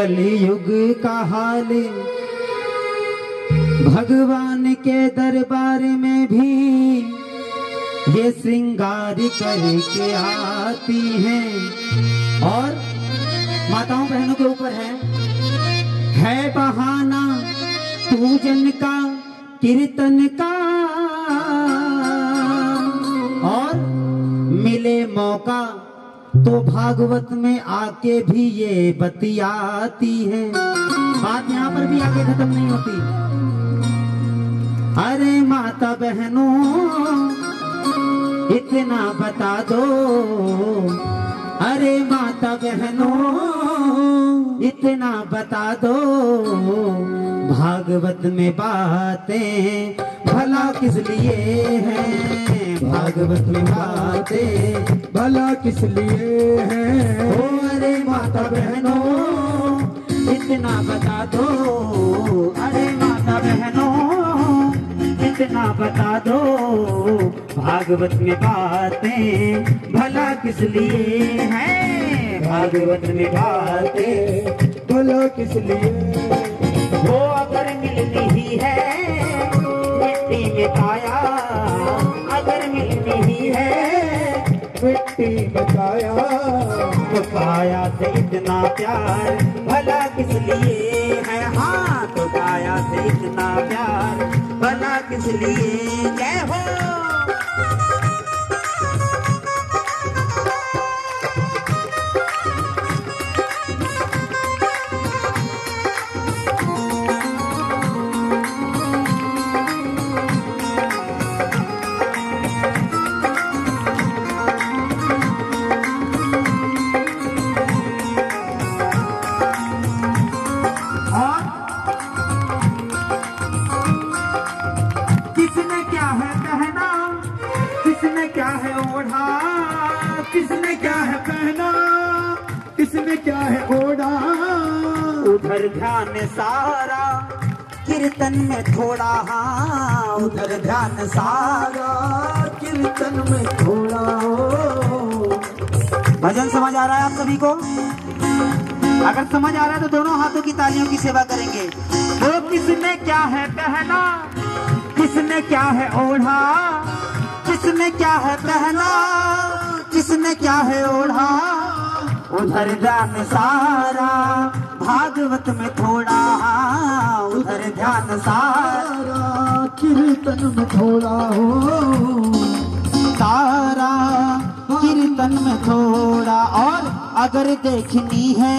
कलयुग का हाल भगवान के दरबार में भी ये श्रृंगार करके आती हैं। और माताओं बहनों के ऊपर है बहाना पूजन का कीर्तन का, और मिले मौका तो भागवत में आके भी ये बतियाती है। बात यहाँ पर भी आगे खत्म नहीं होती। अरे माता बहनों इतना बता दो, अरे माता बहनों इतना बता दो, भागवत में बातें भला किस लिए हैं, भागवत में बातें भला किस लिए हैं। ओ अरे माता बहनों इतना बता दो, अरे माता बहनों इतना बता दो, भागवत में बातें भला किस लिए हैं, भागवत में बातें भला किस लिए। वो अगर मिलनी ही है मिट्टी में काया, अगर मिलनी ही है मिट्टी में काया, तो काया से इतना प्यार भला किस लिए है। हाँ तो काया से इतना प्यार भला किस लिए। जय हो। किसने क्या है पहना, किसने क्या है ओढ़ा, किसने क्या है पहना, किसने क्या है ओढ़ा, उधर ध्यान सारा कीर्तन में थोड़ा। हाँ उधर ध्यान सारा कीर्तन में थोड़ा। भजन समझ आ रहा है आप सभी को? अगर समझ आ रहा है तो दोनों हाथों की तालियों की सेवा करेंगे। तो किसने क्या है पहना, किसने क्या है ओढ़ा, किसने क्या है पहना, किसने क्या है ओढ़ा, उधर ध्यान सारा भागवत में थोड़ा। उधर ध्यान सारा कीर्तन में थोड़ा हो, सारा कीर्तन में थोड़ा। और अगर देखनी है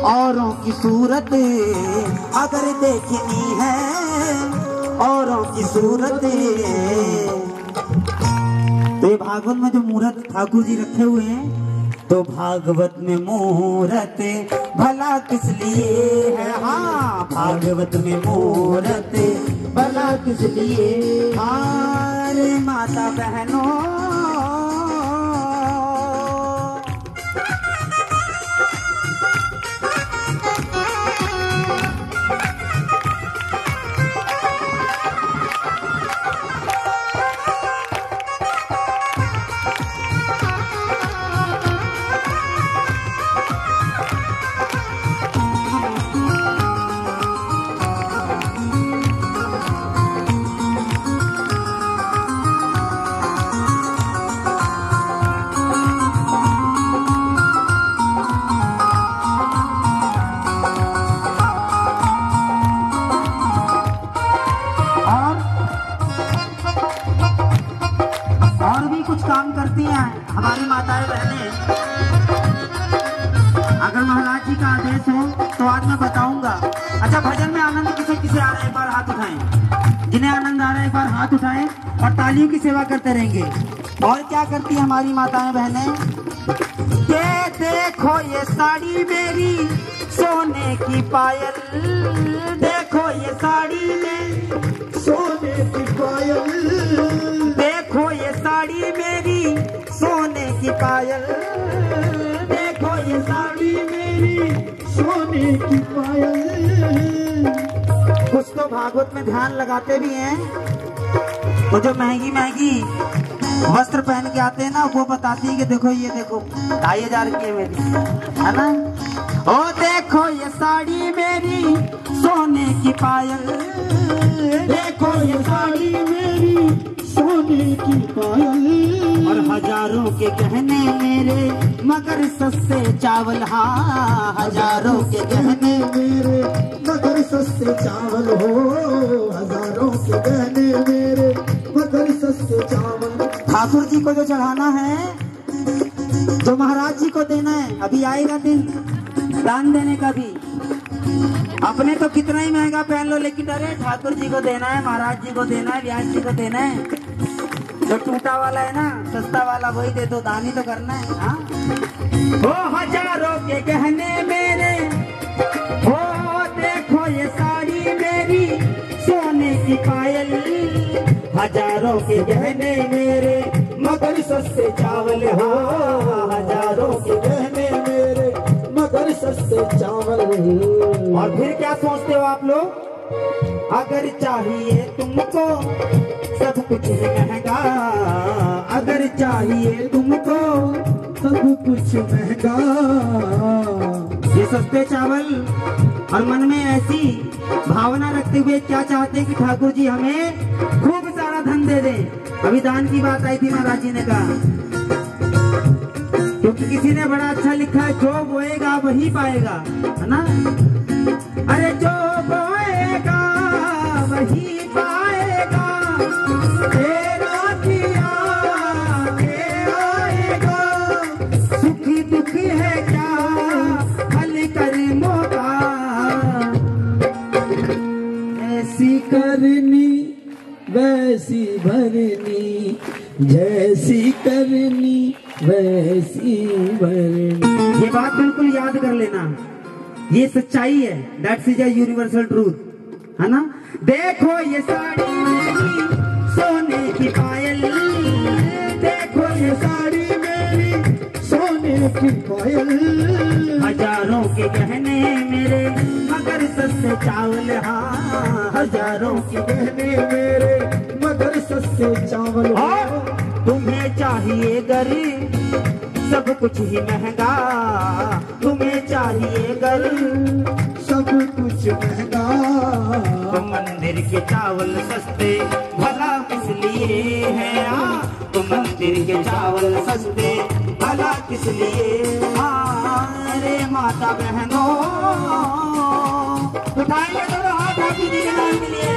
औरों की सूरत, अगर देखनी है औरों की सूरत, तो ये भागवत में जो मूर्त ठाकुर जी रखे हुए हैं, तो भागवत में मूर्त भला किस लिए है। हाँ भागवत में मूर्त भला किस लिए। हाँ रे माता बहनों काम करती हैं हमारी माताएं बहनें। अगर महाराज जी का आदेश हो तो आज मैं बताऊंगा। अच्छा भजन में आनंद किसे किसे आ रहा है एक बार हाथ उठाएं। जिन्हें आनंद आ रहा है एक बार हाथ उठाएं और तालियों की सेवा करते रहेंगे। और क्या करती है हमारी माताएं बहनें? ये देखो ये साड़ी मेरी सोने की पायल, देखो ये साड़ी में सोने की पायल, देखो ये साड़ी मेरी सोने की पायल, देखो ये साड़ी मेरी सोने की पायल। कुछ तो भागवत में ध्यान लगाते भी हैं, वो जो महंगी महंगी वस्त्र पहन के आते हैं ना, वो बताती है कि देखो ये देखो 2500 की है मेरी, है ना। ओ देखो ये साड़ी मेरी सोने की पायल, देखो ये साड़ी मेरी सोने की पायल, और हजारों के गहने मेरे मगर सस्ते चावल। हाँ, हजारों के गहने मेरे मगर सस्ते चावल हो, हजारों के गहने मेरे मगर सस्ते चावल। ठाकुर जी को जो चढ़ाना है, जो महाराज जी को देना है, अभी आएगा दिन दान देने का भी। अपने तो कितना ही महंगा पहन लो, लेकिन अरे ठाकुर जी को देना है, महाराज जी को देना है, व्यास जी को देना है। जो टूटा वाला है ना, सस्ता वाला, वही दे दो, दान ही तो करना है। हाँ, वो हजारों के गहने मेरे, वो देखो ये साड़ी मेरी सोने की पायल, हजारों के गहने मेरे मगर सस्ते चावल। हाँ, हजारों के गहने मेरे मगर सस्ते चावल। और फिर क्या सोचते हो आप लोग? अगर चाहिए तुमको सब कुछ ही महंगा, अगर चाहिए तुमको सब कुछ महंगा। ये सस्ते चावल और मन में ऐसी भावना रखते हुए क्या चाहते हैं कि ठाकुर जी हमें खूब सारा धन दे दें। अभी दान की बात आई थी, महाराज जी ने कहा, क्योंकि किसी ने बड़ा अच्छा लिखा है, जो बोएगा वही पाएगा, है ना। अरे जो बोएगा वही पाएगा, तेरा किया के आएगा। सुखी दुखी है क्या हल कर्मों का, ऐसी करनी वैसी भरनी, जैसी करनी वैसी भरनी। ये बात बिल्कुल याद कर लेना, ये सच्चाई है। That's is a universal truth, है ना। देखो ये साड़ी मेरी सोने की पायल, देखो ये साड़ी मेरी सोने की पायल, हजारों के गहने मेरे मगर सस्ते चावल। हाँ, हजारों के गहने मेरे मगर सस्ते चावल। तुम्हें चाहिए गरीब सब कुछ ही महंगा, तुम्हें चाहिए गर सब कुछ महंगा। तो मंदिर के चावल सस्ते भला किस लिए है, तो मंदिर के चावल सस्ते भला किस लिए। अरे माता बहनों, उठाएंगे तो हाथ ठाकुर जी के नाम के लिए।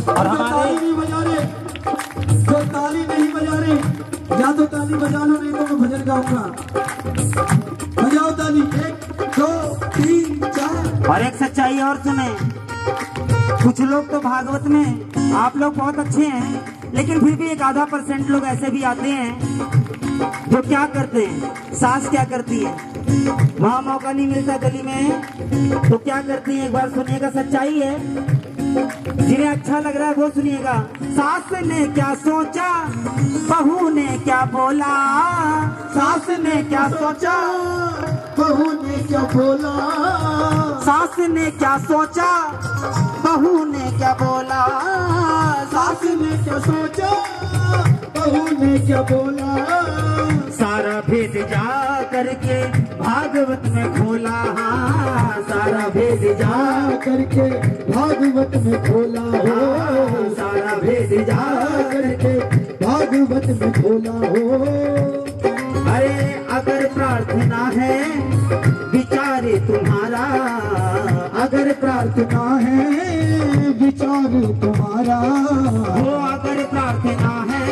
और हमारे नहीं बजा रहे, जो ताली नहीं बजा रहे, या तो ताली बजा लो, नहीं तो मैं भजन गाऊंगा। बजाओ ताली, 1 2 3 4। और एक सच्चाई और सुने, कुछ लोग तो भागवत में, आप लोग बहुत अच्छे हैं, लेकिन फिर भी एक आधा % लोग ऐसे भी आते हैं जो क्या करते हैं, सास क्या करती है, वहां मौका नहीं मिलता गली में तो क्या करती है, एक बार सुनिएगा, सच्चाई है। जिन्हें अच्छा लग रहा है वो सुनिएगा। सास ने क्या सोचा, बहू ने क्या बोला, सास ने क्या सोचा, बहू ने क्या बोला, सास ने क्या सोचा, बहू ने क्या बोला, सास ने क्या सोचा, बहू ने क्या बोला। सारा भेद जा करके भागवत में खोला, हाँ, सारा भेद जा करके भागवत में खोला हो, सारा भेद जा करके भागवत में खोला हो। अरे अगर प्रार्थना है विचारे तुम्हारा, अगर प्रार्थना है विचार तुम्हारा, हो अगर प्रार्थना है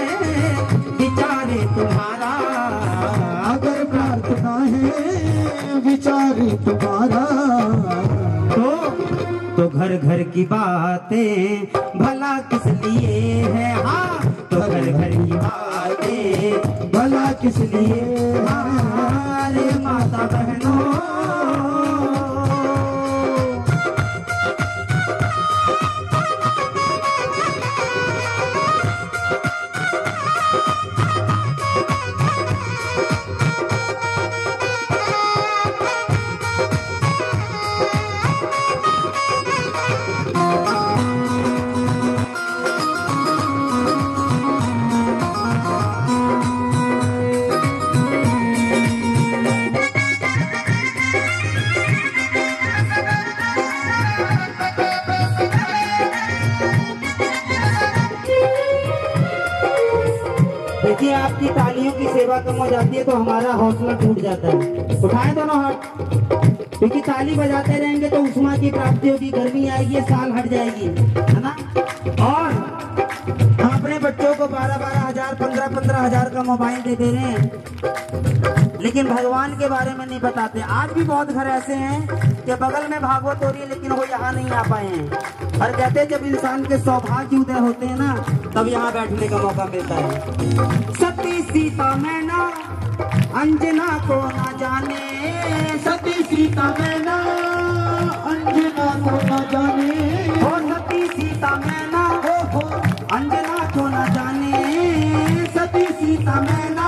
विचारे तुम्हारा, अगर प्रार्थना है विचार तुम्हारा। तो घर घर की बातें भला किस लिए है। हाँ तो घर घर की बातें भला किस लिए। हमारे माता बहनों देखिए, आपकी तालियों की सेवा कम हो जाती है तो हमारा हौसला टूट जाता है। उठाएं दोनों हाथ, क्योंकि ताली बजाते रहेंगे तो उष्मा की प्राप्ति होगी, गर्मी आएगी, साल हट जाएगी, है ना। और हम अपने बच्चों को 12-12 हजार 15-15 हजार का मोबाइल दे दे रहे हैं, लेकिन भगवान के बारे में नहीं बताते। आज भी बहुत घर ऐसे हैं कि बगल में भागवत हो रही है लेकिन वो यहाँ नहीं आ पाए हैं। और कहते हैं जब इंसान के सौभाग्य उदय होते हैं ना, तब यहाँ बैठने का मौका मिलता है। सती सीता मैना अंजना को ना जाने, सती सीता मैना अंजना को ना जाने, हो सती सीता मैना हो अंजना को ना जाने, सती सीता मैना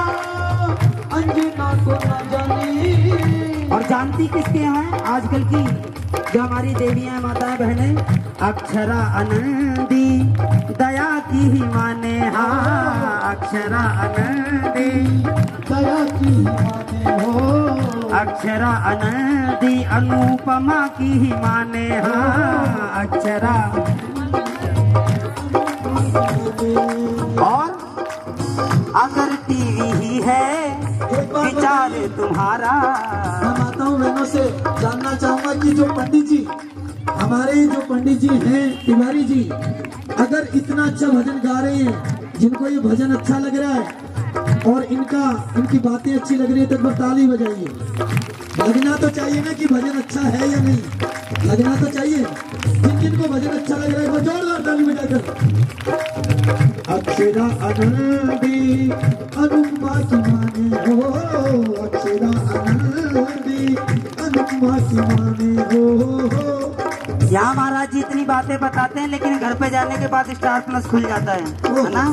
अंजना को ना जाने। और जानती किसके यहाँ है आजकल की जो हमारी देवियां माताएं बहनें? अक्षरा आनंदी दया की ही माने। हाँ अक्षरा आनंदी दया की ही माने हो, अक्षरा आनंदी अनुपमा की ही माने। हाँ अक्षरा। और अगर टीवी ही है विचार तुम्हारा। मैं माताओं बहनों से जानना चाहूंगा कि जो पंडित जी, हमारे जो पंडित जी हैं तिवारी जी, अगर इतना अच्छा भजन गा रहे हैं, जिनको ये भजन अच्छा लग रहा है और इनकी बातें अच्छी लग रही है, तो ताली बजाइए। लगना तो चाहिए ना कि भजन अच्छा है या नहीं, लगना तो चाहिए। जिनको भजन अच्छा लग रहा है वो जोरदार ताली बजाकर। अक्षरा आनंदी अनुपमा की माने हो, अक्षरा आनंदी अनुपमा की माने हो। यहाँ महाराज जी इतनी बातें बताते हैं, लेकिन घर पे जाने के बाद स्टार प्लस खुल जाता है ना।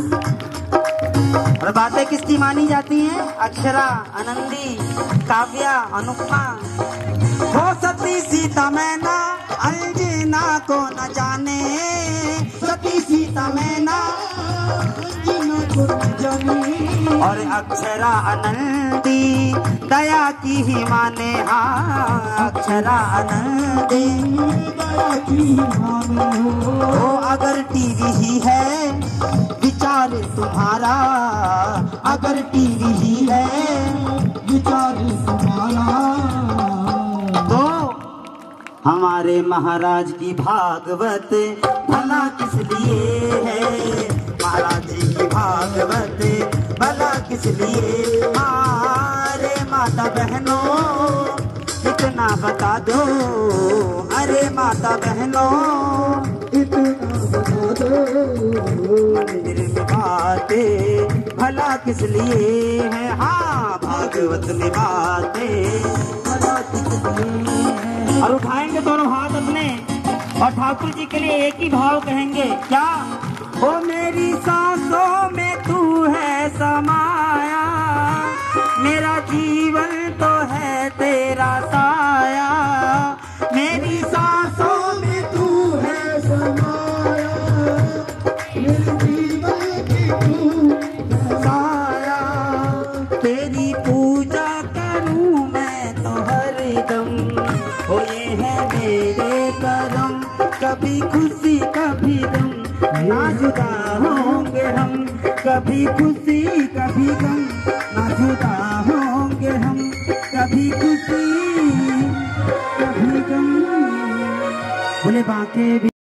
और बातें किसकी मानी जाती हैं? अक्षरा आनंदी काव्या अनुपमा। हो सती सीता मैना अंजना को न जाने, सती सीता मैना अंजना को न जाने। और अक्षरा आनंदी दया की ही माने। हाँ अक्षरा आनंदी दया की ही माने हो। अगर टीवी ही है विचार तुम्हारा, अगर टीवी ही है विचार तुम्हारा, तो हमारे महाराज की भागवत भला किस लिए है। महाराज जी की भागवत भला किस लिए। अरे माता बहनों इतना बता दो, अरे माता बहनों इतना बता दो। मंदिर में बातें भला किस लिए है। हाँ भागवत में बातें भला किस लिए है। और उठाएंगे दोनों हाथ अपने और ठाकुर जी के लिए एक ही भाव कहेंगे, क्या? ओ मेरी सांसों में तू है समाया, मेरा जीवन तो है तेरा साया। मेरी सांसों में तू है समाया, मेरे जीवन की तू साया। तेरी पूजा करूं मैं तो हरदम, हो ये है मेरे करम। कभी खुशी कभी गम ना जुदा होंगे हम, कभी खुशी कभी गम ना जुदा होंगे हम, कभी खुशी कभी गम। बोले बांके